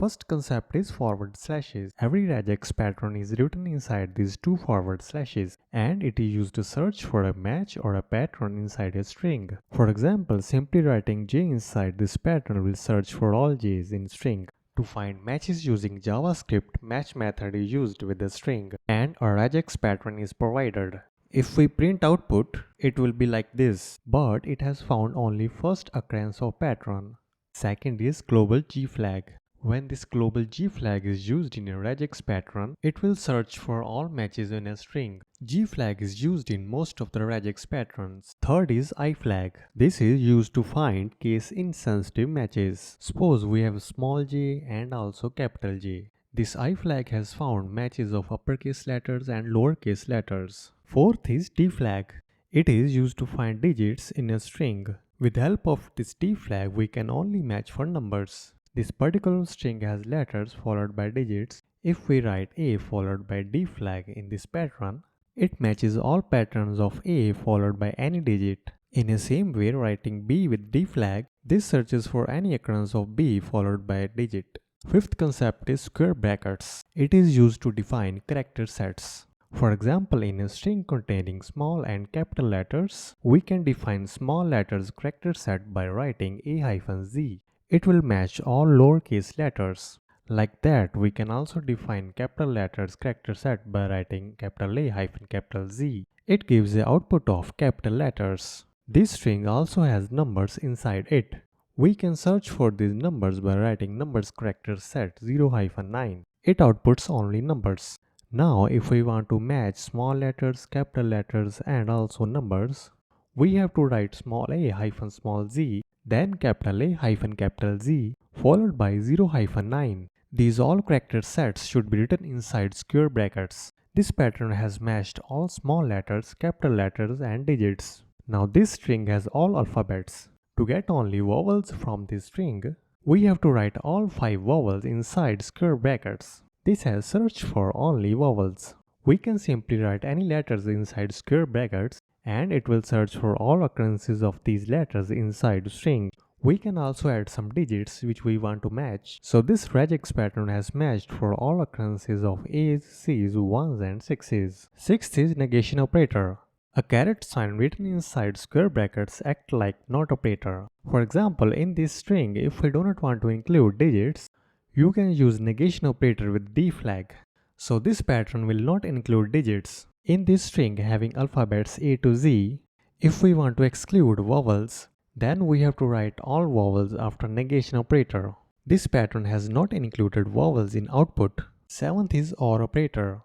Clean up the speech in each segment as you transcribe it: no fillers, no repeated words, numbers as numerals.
first concept is forward slashes. Every regex pattern is written inside these two forward slashes, and it is used to search for a match or a pattern inside a string. For example, simply writing J inside this pattern will search for all J's in string. To find matches using JavaScript, match method is used with the string, and a regex pattern is provided. If we print output, it will be like this, but it has found only first occurrence of pattern. Second is global G flag. When this global G flag is used in a regex pattern, it will search for all matches in a string. G flag is used in most of the regex patterns. Third is I flag. This is used to find case-insensitive matches. Suppose we have small j and also capital J. This I flag has found matches of uppercase letters and lowercase letters. Fourth is D flag. It is used to find digits in a string. With the help of this D flag, we can only match for numbers. This particular string has letters followed by digits. If we write A followed by D flag in this pattern, it matches all patterns of A followed by any digit. In the same way, writing B with D flag, this searches for any occurrence of B followed by a digit. Fifth concept is square brackets. It is used to define character sets. For example, in a string containing small and capital letters, we can define small letters character set by writing A-Z. It will match all lowercase letters. Like that, we can also define capital letters character set by writing A-Z. It gives the output of capital letters. This string also has numbers inside it. We can search for these numbers by writing numbers character set 0-9. It outputs only numbers. Now, if we want to match small letters, capital letters, and also numbers, we have to write small a-small z, then capital A-capital Z, followed by 0-9. These all character sets should be written inside square brackets. This pattern has matched all small letters, capital letters, and digits. Now this string has all alphabets. To get only vowels from this string, we have to write all 5 vowels inside square brackets. This has searched for only vowels. We can simply write any letters inside square brackets and it will search for all occurrences of these letters inside string. We can also add some digits which we want to match. So this regex pattern has matched for all occurrences of A's, C's, 1's and 6's. Sixth is negation operator. A caret sign written inside square brackets act like not operator. For example, in this string, if we do not want to include digits, you can use negation operator with D flag. So this pattern will not include digits. In this string having alphabets A to Z, if we want to exclude vowels, then we have to write all vowels after negation operator. This pattern has not included vowels in output. Seventh is OR operator.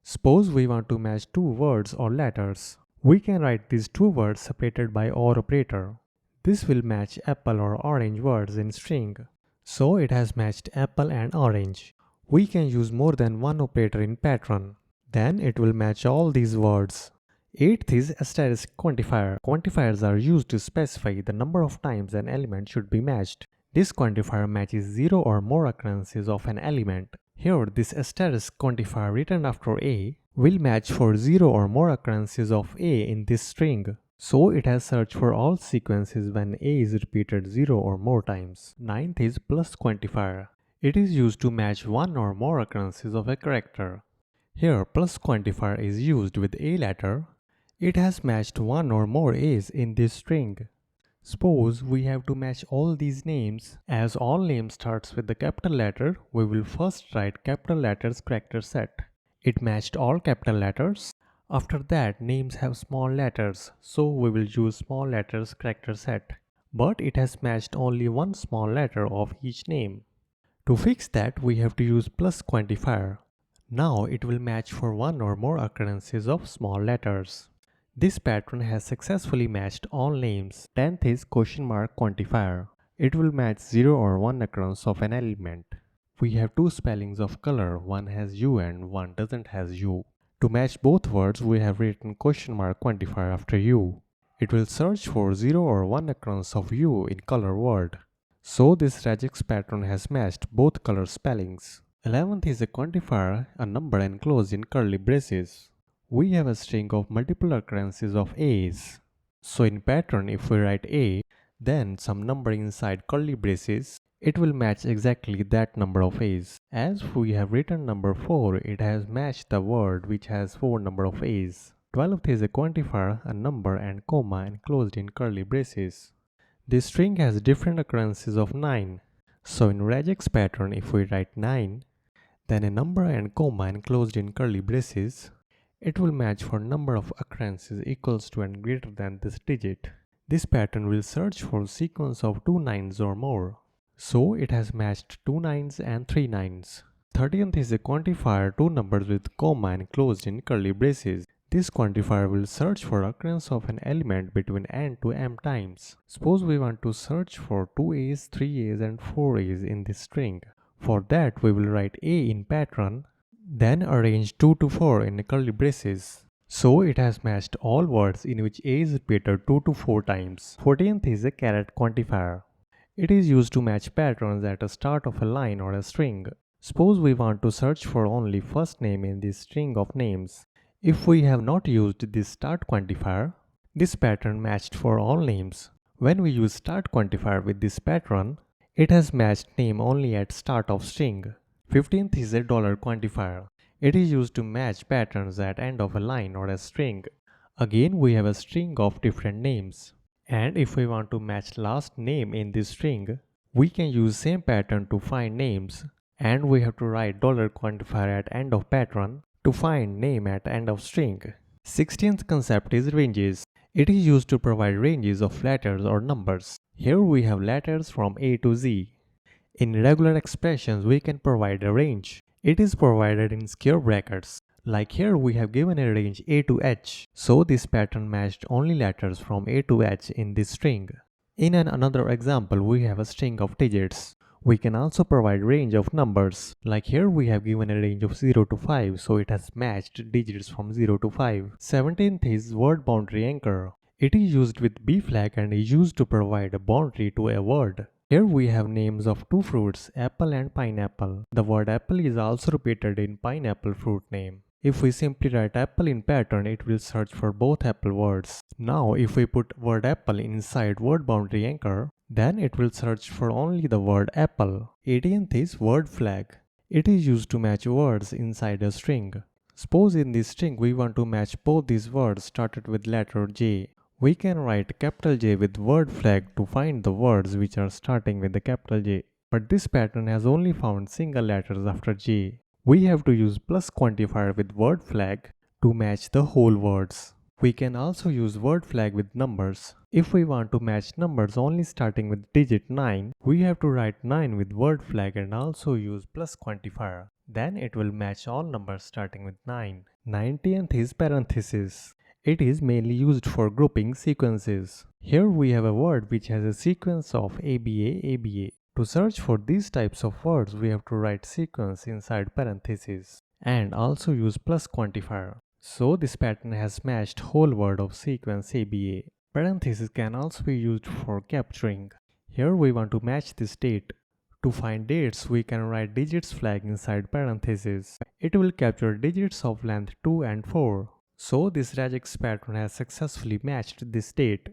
Suppose we want to match two words or letters. We can write these two words separated by OR operator. This will match apple or orange words in string. So it has matched apple and orange. We can use more than one operator in pattern. Then it will match all these words. Eighth is asterisk quantifier. Quantifiers are used to specify the number of times an element should be matched. This quantifier matches 0 or more occurrences of an element. Here, this asterisk quantifier written after A will match for 0 or more occurrences of A in this string. So it has searched for all sequences when A is repeated 0 or more times. Ninth is plus quantifier. It is used to match one or more occurrences of a character. Here, plus quantifier is used with A letter. It has matched one or more A's in this string. Suppose we have to match all these names. As all names starts with the capital letter, we will first write capital letters character set. It matched all capital letters. After that, names have small letters, so we will use small letters character set. But it has matched only one small letter of each name. To fix that, we have to use plus quantifier. Now it will match for one or more occurrences of small letters. This pattern has successfully matched all names. 10th is question mark quantifier. It will match 0 or 1 occurrence of an element. We have two spellings of color, one has U and one doesn't has U. To match both words, we have written question mark quantifier after U. It will search for 0 or 1 occurrence of U in color word. So this regex pattern has matched both color spellings. 11th is a quantifier, a number enclosed in curly braces. We have a string of multiple occurrences of A's. So in pattern, if we write A, then some number inside curly braces, it will match exactly that number of A's. As we have written number 4, it has matched the word which has 4 number of A's. 12th is a quantifier, a number and comma enclosed in curly braces. This string has different occurrences of 9. So in regex pattern, if we write 9, then a number and comma enclosed in curly braces, it will match for number of occurrences equals to and greater than this digit. This pattern will search for sequence of 2 nines or more. So it has matched 2 nines and 3 nines. 30th is a quantifier, two numbers with comma enclosed in curly braces. This quantifier will search for occurrence of an element between n to m times. Suppose we want to search for 2a's, 3a's and 4a's in this string. For that we will write a in pattern, then arrange 2 to 4 in curly braces. So it has matched all words in which a is repeated 2 to 4 times. 14th is a caret quantifier. It is used to match patterns at the start of a line or a string. Suppose we want to search for only first name in this string of names. If we have not used this start quantifier, this pattern matched for all names. When we use start quantifier with this pattern, it has matched name only at start of string. 15th is a dollar quantifier. It is used to match patterns at end of a line or a string. Again, we have a string of different names. And if we want to match last name in this string, we can use same pattern to find names. And we have to write dollar quantifier at end of pattern to find name at end of string. 16th concept is ranges. It is used to provide ranges of letters or numbers. Here we have letters from A to Z. In regular expressions, we can provide a range. It is provided in square brackets. Like here we have given a range A to H. So this pattern matched only letters from A to H in this string. In another example, we have a string of digits. We can also provide range of numbers. Like here we have given a range of 0 to 5, so it has matched digits from 0 to 5. 17th is word boundary anchor. It is used with B flag and is used to provide a boundary to a word. Here we have names of two fruits, apple and pineapple. The word apple is also repeated in pineapple fruit name. If we simply write apple in pattern, it will search for both apple words. Now if we put word apple inside word boundary anchor, then it will search for only the word apple. 18th is word flag. It is used to match words inside a string. Suppose in this string we want to match both these words started with letter J. We can write capital J with word flag to find the words which are starting with the capital J. But this pattern has only found single letters after J. We have to use plus quantifier with word flag to match the whole words. We can also use word flag with numbers. If we want to match numbers only starting with digit 9, we have to write 9 with word flag and also use plus quantifier. Then it will match all numbers starting with 9. 19th is parenthesis. It is mainly used for grouping sequences. Here we have a word which has a sequence of ABA, ABA. To search for these types of words, we have to write sequence inside parentheses and also use plus quantifier. So this pattern has matched whole word of sequence ABA. Parentheses can also be used for capturing. Here we want to match this date. To find dates, we can write digits flag inside parentheses. It will capture digits of length 2 and 4. So this regex pattern has successfully matched this date.